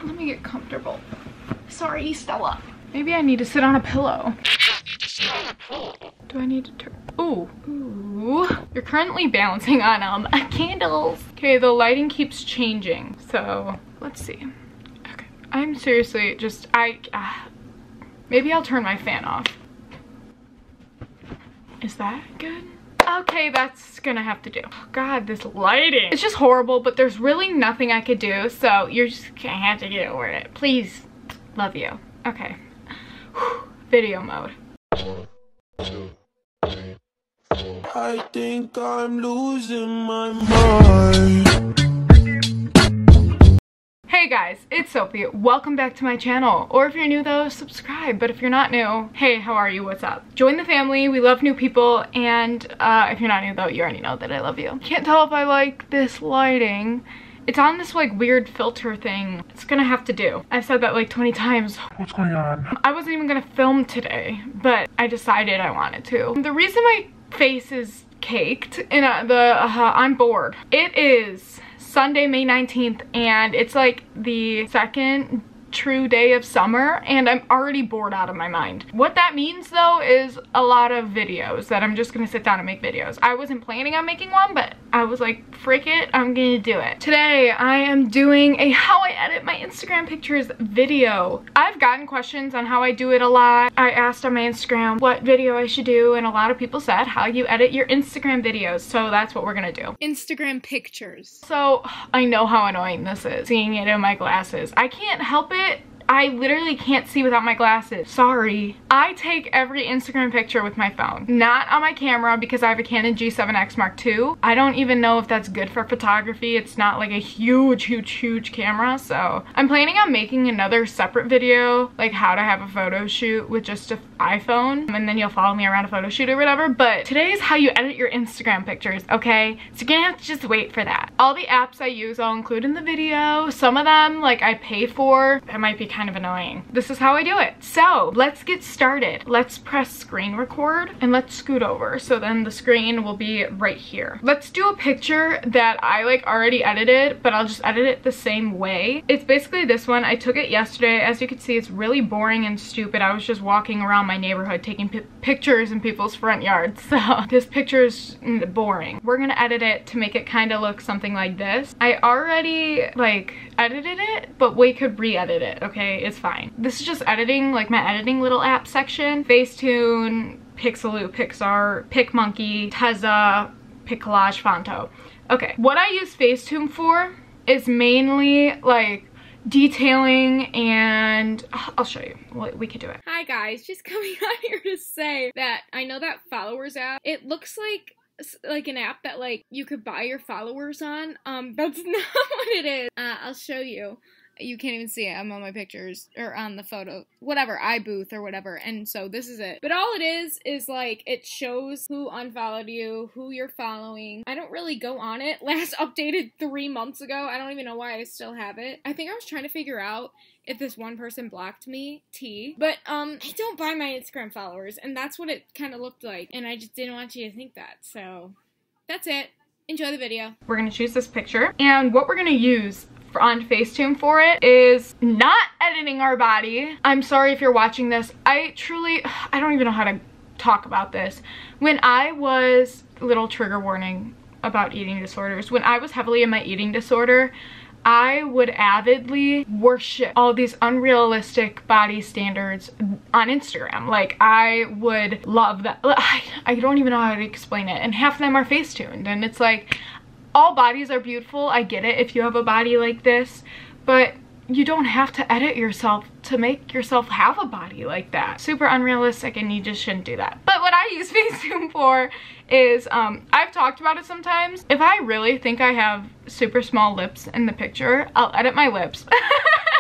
Let me get comfortable. Sorry, Stella. Maybe I need to sit on a pillow. Do I need to turn? Ooh. Ooh. You're currently balancing on candles. Okay, the lighting keeps changing. So let's see. Okay. I'm seriously just, maybe I'll turn my fan off. Is that good? Okay, that's gonna have to do. God, this lighting. It's just horrible, but there's really nothing I could do, so you're just gonna have to get over it. Please. Love you. Okay. Whew. Video mode. I think I'm losing my mind. Hey guys, it's Sophie. Welcome back to my channel. Or if you're new though, subscribe. But if you're not new, hey, how are you? What's up? Join the family. We love new people. And if you're not new though, you already know that I love you. Can't tell if I like this lighting. It's on this like weird filter thing. It's gonna have to do. I've said that like 20 times. What's going on? I wasn't even gonna film today, but I decided I wanted to. The reason my face is caked and I'm bored. It is Sunday, May 19th, and it's like the second true day of summer, and I'm already bored out of my mind. What that means though is a lot of videos that I'm just gonna sit down and make videos. I wasn't planning on making one, but I was like, frick it, I'm gonna do it. Today I am doing a how I edit my Instagram pictures video. I've gotten questions on how I do it a lot. I asked on my Instagram what video I should do, and a lot of people said how you edit your Instagram videos, so that's what we're gonna do. Instagram pictures. So I know how annoying this is, seeing it in my glasses. I can't help it. I literally can't see without my glasses. Sorry. I take every Instagram picture with my phone. Not on my camera because I have a Canon G7X Mark II. I don't even know if that's good for photography. It's not like a huge camera. So I'm planning on making another separate video, like how to have a photo shoot with just an iPhone. And then you'll follow me around a photo shoot or whatever. But today is how you edit your Instagram pictures, okay? So you're gonna have to just wait for that. All the apps I use I'll include in the video. Some of them like I pay for. That might be kind of annoying. This is how I do it. So let's get started. Let's press screen record and let's scoot over. So then the screen will be right here. Let's do a picture that I like already edited, but I'll just edit it the same way. It's basically this one. I took it yesterday. As you can see, it's really boring and stupid. I was just walking around my neighborhood taking pictures in people's front yards. So this picture is boring. We're gonna edit it to make it kind of look something like this. I already like edited it, but we could re-edit it, okay? It's fine. This is just editing, like my editing little app section. Facetune, Pixeloo, Pixar, PicMonkey, Tezza, PicCollage, Fonto. Okay, what I use Facetune for is mainly like detailing, and I'll show you. We could do it. Hi guys, just coming on here to say that I know that followers app, it looks like an app that like you could buy your followers on. That's not what it is. I'll show you. You can't even see it. I'm on my pictures or on the photo, whatever, iBooth or whatever. And so this is it. But all it is like it shows who unfollowed you, who you're following. I don't really go on it. Last updated 3 months ago. I don't even know why I still have it. I think I was trying to figure out if this one person blocked me, but I don't buy my Instagram followers, and that's what it kind of looked like, and I just didn't want you to think that. So that's it. Enjoy the video. We're gonna choose this picture, and what we're gonna use on Facetune for it is not editing our body. I'm sorry if you're watching this. I don't even know how to talk about this. When I was, little trigger warning about eating disorders, when I was heavily in my eating disorder, I would avidly worship all these unrealistic body standards on Instagram. Like, I would love that. I don't even know how to explain it. And half of them are Facetuned. And it's like, all bodies are beautiful. I get it if you have a body like this. But you don't have to edit yourself to make yourself have a body like that. Super unrealistic, and you just shouldn't do that. But what I use Facetune for is, I've talked about it sometimes. If I really think I have super small lips in the picture, I'll edit my lips.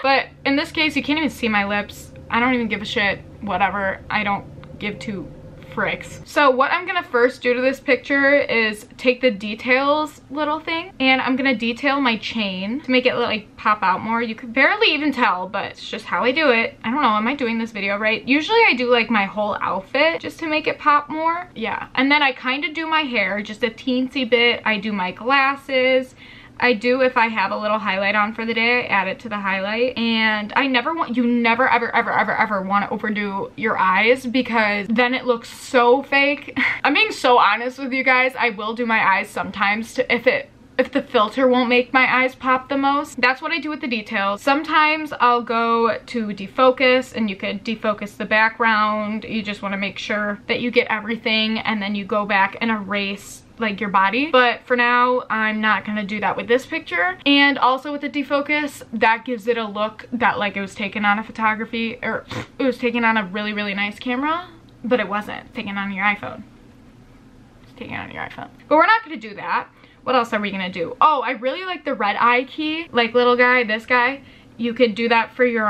But in this case, you can't even see my lips. I don't even give a shit. Whatever. I don't give two fricks. So what I'm gonna first do to this picture is take the details little thing, and I'm gonna detail my chain to make it like pop out more. You could barely even tell, but it's just how I do it. I don't know, am I doing this video right? Usually I do like my whole outfit just to make it pop more. Yeah, and then I kind of do my hair just a teensy bit. I do my glasses. I do, if I have a little highlight on for the day, I add it to the highlight. And I never want, you never ever ever ever ever want to overdo your eyes because then it looks so fake. I'm being so honest with you guys. I will do my eyes sometimes to, if the filter won't make my eyes pop the most. That's what I do with the details. Sometimes I'll go to defocus, and you could defocus the background. You just want to make sure that you get everything, and then you go back and erase like your body. But for now, I'm not gonna do that with this picture. And also with the defocus, that gives it a look that like it was taken on a photography, or it was taken on a really, really nice camera, but it wasn't taken on your iPhone. It's taken on your iPhone. But we're not gonna do that. What else are we gonna do? Oh, I really like the red eye key. Like little guy, this guy. You could do that for your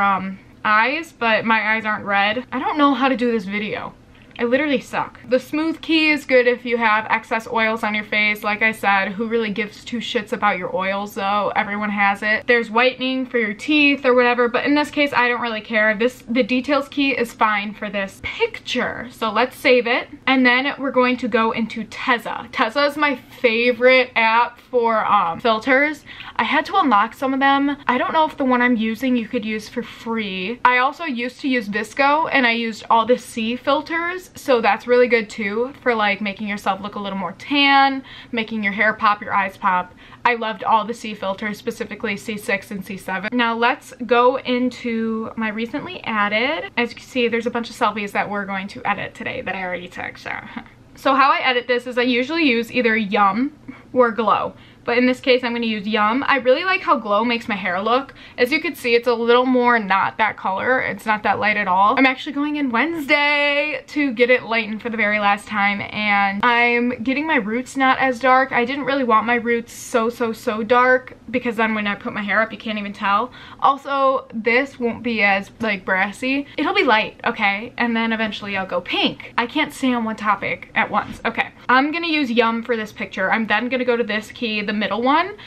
eyes, but my eyes aren't red. I don't know how to do this video. I literally suck. The smooth key is good if you have excess oils on your face. Like I said, who really gives two shits about your oils though? Everyone has it. There's whitening for your teeth or whatever, but in this case, I don't really care. The details key is fine for this picture. So let's save it. And then we're going to go into Tezza. Tezza is my favorite app for filters. I had to unlock some of them. I don't know if the one I'm using you could use for free. I also used to use Visco, and I used all the C filters. So that's really good too for like making yourself look a little more tan, making your hair pop, your eyes pop. I loved all the C filters, specifically C6 and C7. Now let's go into my recently added. As you can see, there's a bunch of selfies that we're going to edit today that I already took. So how I edit this is I usually use either Yum or Glow. But in this case, I'm going to use Yum. I really like how Glow makes my hair look. As you can see, it's a little more not that color. It's not that light at all. I'm actually going in Wednesday to get it lightened for the very last time. And I'm getting my roots not as dark. I didn't really want my roots so dark because then when I put my hair up, you can't even tell. Also, this won't be as like brassy. It'll be light, okay? And then eventually I'll go pink. I can't stay on one topic at once. Okay, I'm going to use Yum for this picture. I'm then going to go to this key, the middle one,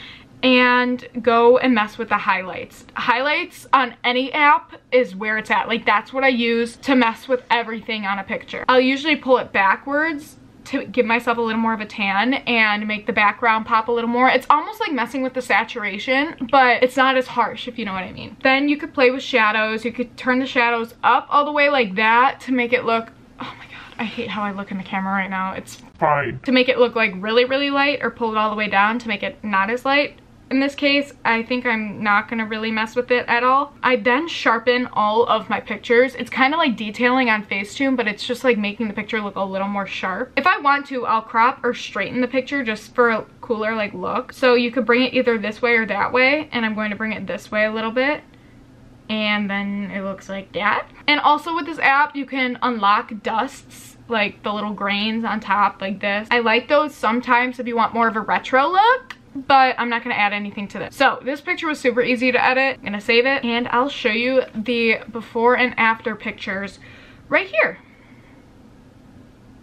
and go and mess with the highlights. Highlights on any app is where it's at. Like that's what I use to mess with everything on a picture. I'll usually pull it backwards to give myself a little more of a tan and make the background pop a little more. It's almost like messing with the saturation, but it's not as harsh, if you know what I mean. Then you could play with shadows. You could turn the shadows up all the way like that to make it look, oh my god, I hate how I look in the camera right now. It's fine. To make it look like really, really light, or pull it all the way down to make it not as light. In this case, I think I'm not gonna really mess with it at all. I then sharpen all of my pictures. It's kind of like detailing on Facetune, but it's just like making the picture look a little more sharp. If I want to, I'll crop or straighten the picture just for a cooler like look. So you could bring it either this way or that way, and I'm going to bring it this way a little bit. And then it looks like that. And also with this app, you can unlock dusts, like the little grains on top like this. I like those sometimes if you want more of a retro look, but I'm not gonna add anything to this. So this picture was super easy to edit. I'm gonna save it, and I'll show you the before and after pictures right here.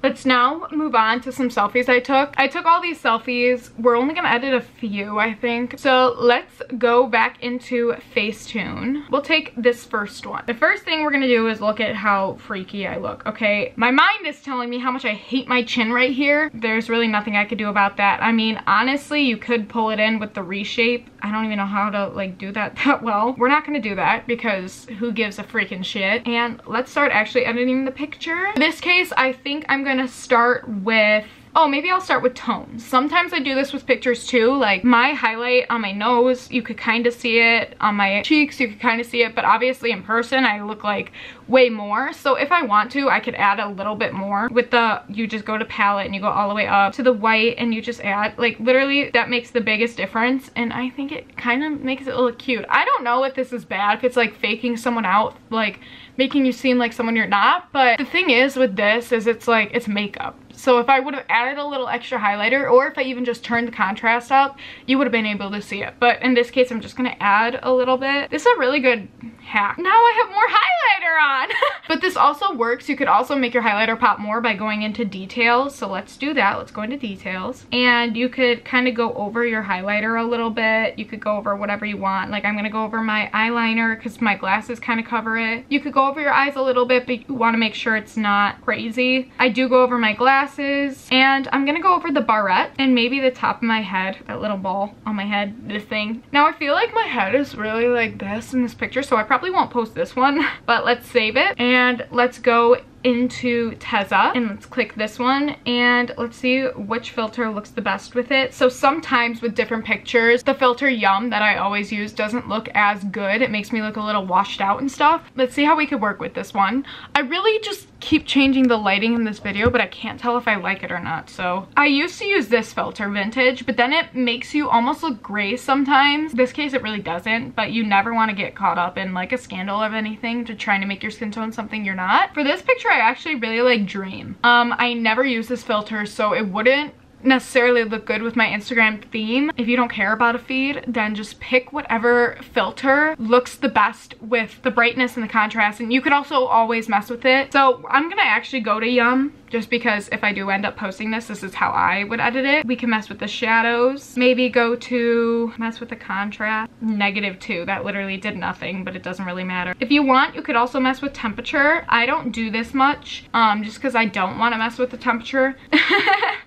Let's now move on to some selfies I took. I took all these selfies. We're only gonna edit a few, I think. So let's go back into Facetune. We'll take this first one. The first thing we're gonna do is look at how freaky I look, okay? My mind is telling me how much I hate my chin right here. There's really nothing I could do about that. I mean, honestly, you could pull it in with the reshape. I don't even know how to like do that well. We're not gonna do that because who gives a freaking shit? And let's start actually editing the picture. In this case, I think I'm gonna start with, oh, maybe I'll start with tones. Sometimes I do this with pictures too. Like my highlight on my nose, you could kind of see it. On my cheeks, you could kind of see it. But obviously in person, I look like way more. So if I want to, I could add a little bit more. With the, you just go to palette and you go all the way up to the white and you just add, like literally that makes the biggest difference. And I think it kind of makes it look cute. I don't know if this is bad, if it's like faking someone out, like making you seem like someone you're not. But the thing is with this is it's like, it's makeup. So if I would have added a little extra highlighter, or if I even just turned the contrast up, you would have been able to see it. But in this case, I'm just gonna add a little bit. This is a really good hack. Now I have more highlighter on. But this also works. You could also make your highlighter pop more by going into details. So let's do that. Let's go into details. And you could kind of go over your highlighter a little bit. You could go over whatever you want. Like I'm gonna go over my eyeliner because my glasses kind of cover it. You could go over your eyes a little bit, but you want to make sure it's not crazy. I do go over my glasses glasses, and I'm gonna go over the barrette and maybe the top of my head, that little ball on my head, this thing. Now I feel like my head is really like this in this picture, so I probably won't post this one, but let's save it and let's go into Tezza and let's click this one and let's see which filter looks the best with it. So sometimes with different pictures, the filter Yum that I always use doesn't look as good. It makes me look a little washed out and stuff. Let's see how we could work with this one. I really just keep changing the lighting in this video, but I can't tell if I like it or not. So I used to use this filter, Vintage, but then it makes you almost look gray sometimes. In this case it really doesn't, but you never want to get caught up in like a scandal of anything to trying to make your skin tone something you're not. For this picture I actually really like Dream. I never use this filter, so it wouldn't necessarily look good with my Instagram theme. If you don't care about a feed, then just pick whatever filter looks the best with the brightness and the contrast, and you could also always mess with it. So I'm gonna actually go to Yum just because if I do end up posting this is how I would edit it. We can mess with the shadows, maybe go to mess with the contrast, -2. That literally did nothing, but it doesn't really matter. If you want, you could also mess with temperature. I don't do this much just because I don't want to mess with the temperature.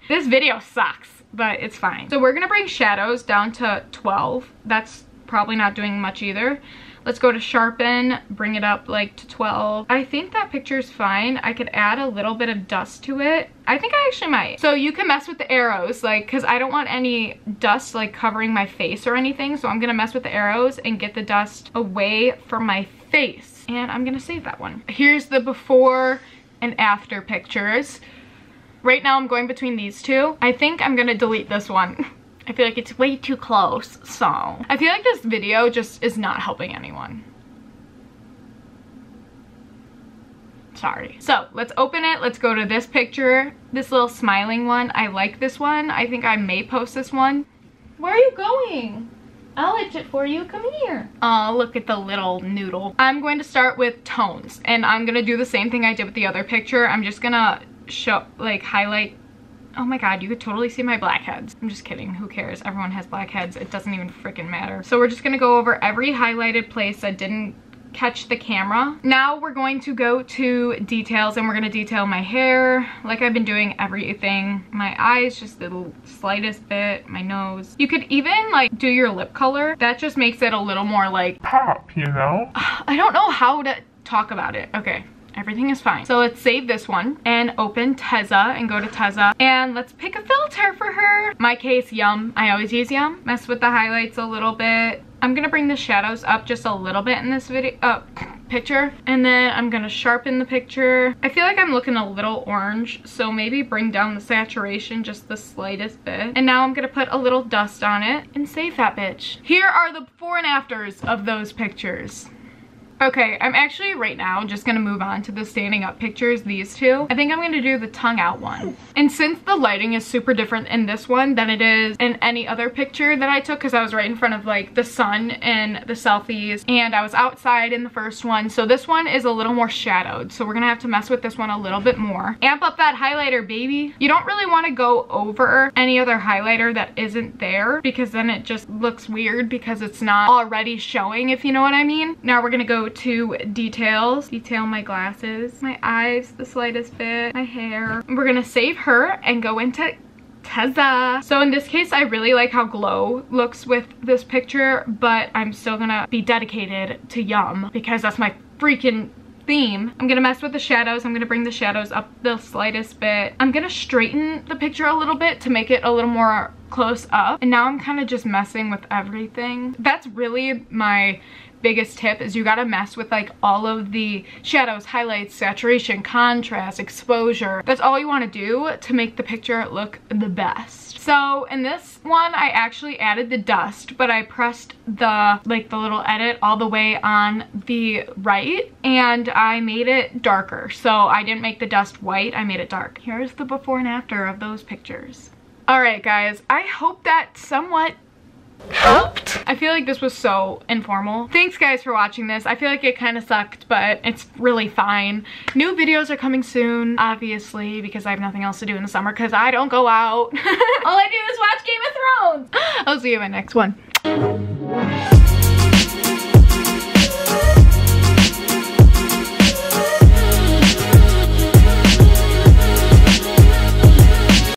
This video sucks, but it's fine. So we're gonna bring shadows down to 12. That's probably not doing much either. Let's go to sharpen, bring it up like to 12. I think that picture's fine. I could add a little bit of dust to it. I think I actually might. So you can mess with the arrows, like, because I don't want any dust like covering my face or anything. So I'm gonna mess with the arrows and get the dust away from my face. And I'm gonna save that one. Here's the before and after pictures. Right now I'm going between these two. I think I'm gonna delete this one. I feel like it's way too close, so. I feel like this video just is not helping anyone. Sorry. So let's open it. Let's go to this picture, this little smiling one. I like this one. I think I may post this one. Where are you going? I'll itch it for you. Come here. Oh, look at the little noodle. I'm going to start with tones, and I'm gonna do the same thing I did with the other picture. I'm just gonna show, like, highlight. Oh my god, you could totally see my blackheads. I'm just kidding, who cares? Everyone has blackheads, it doesn't even freaking matter. So we're just gonna go over every highlighted place that didn't catch the camera. Now we're going to go to details, and we're gonna detail my hair like I've been doing everything. My eyes, just the slightest bit, my nose. You could even like do your lip color. That just makes it a little more like pop, you know? I don't know how to talk about it. Okay. Everything is fine. So let's save this one and open Tezza and go to Tezza. And let's pick a filter for her. My case, Yum. I always use Yum. Mess with the highlights a little bit. I'm gonna bring the shadows up just a little bit in this video, picture. And then I'm gonna sharpen the picture. I feel like I'm looking a little orange, so maybe bring down the saturation just the slightest bit. And now I'm gonna put a little dust on it and save that bitch. Here are the before and afters of those pictures. Okay, I'm actually right now just gonna move on to the standing up pictures, these two. I think I'm gonna do the tongue out one. And since the lighting is super different in this one than it is in any other picture that I took, because I was right in front of like the sun and the selfies, and I was outside in the first one, so this one is a little more shadowed, so we're gonna have to mess with this one a little bit more. Amp up that highlighter, baby. You don't really want to go over any other highlighter that isn't there, because then it just looks weird because it's not already showing, if you know what I mean. Now we're gonna go to details. Detail my glasses, my eyes the slightest bit, my hair. We're gonna save her and go into Tezza. So in this case, I really like how Glow looks with this picture, but I'm still gonna be dedicated to Yum because that's my freaking theme. I'm gonna mess with the shadows. I'm gonna bring the shadows up the slightest bit. I'm gonna straighten the picture a little bit to make it a little more close up. And now I'm kind of just messing with everything. That's really my biggest tip, is you gotta mess with like all of the shadows, highlights, saturation, contrast, exposure. That's all you want to do to make the picture look the best. So in this one, I actually added the dust, but I pressed the little edit all the way on the right, and I made it darker. So I didn't make the dust white, I made it dark. Here's the before and after of those pictures. All right, guys, I hope that somewhat helped. I feel like this was so informal. Thanks guys for watching this. I feel like it kind of sucked, but it's really fine. New videos are coming soon, obviously, because I have nothing else to do in the summer because I don't go out. All I do is watch Game of Thrones. I'll see you in my next one.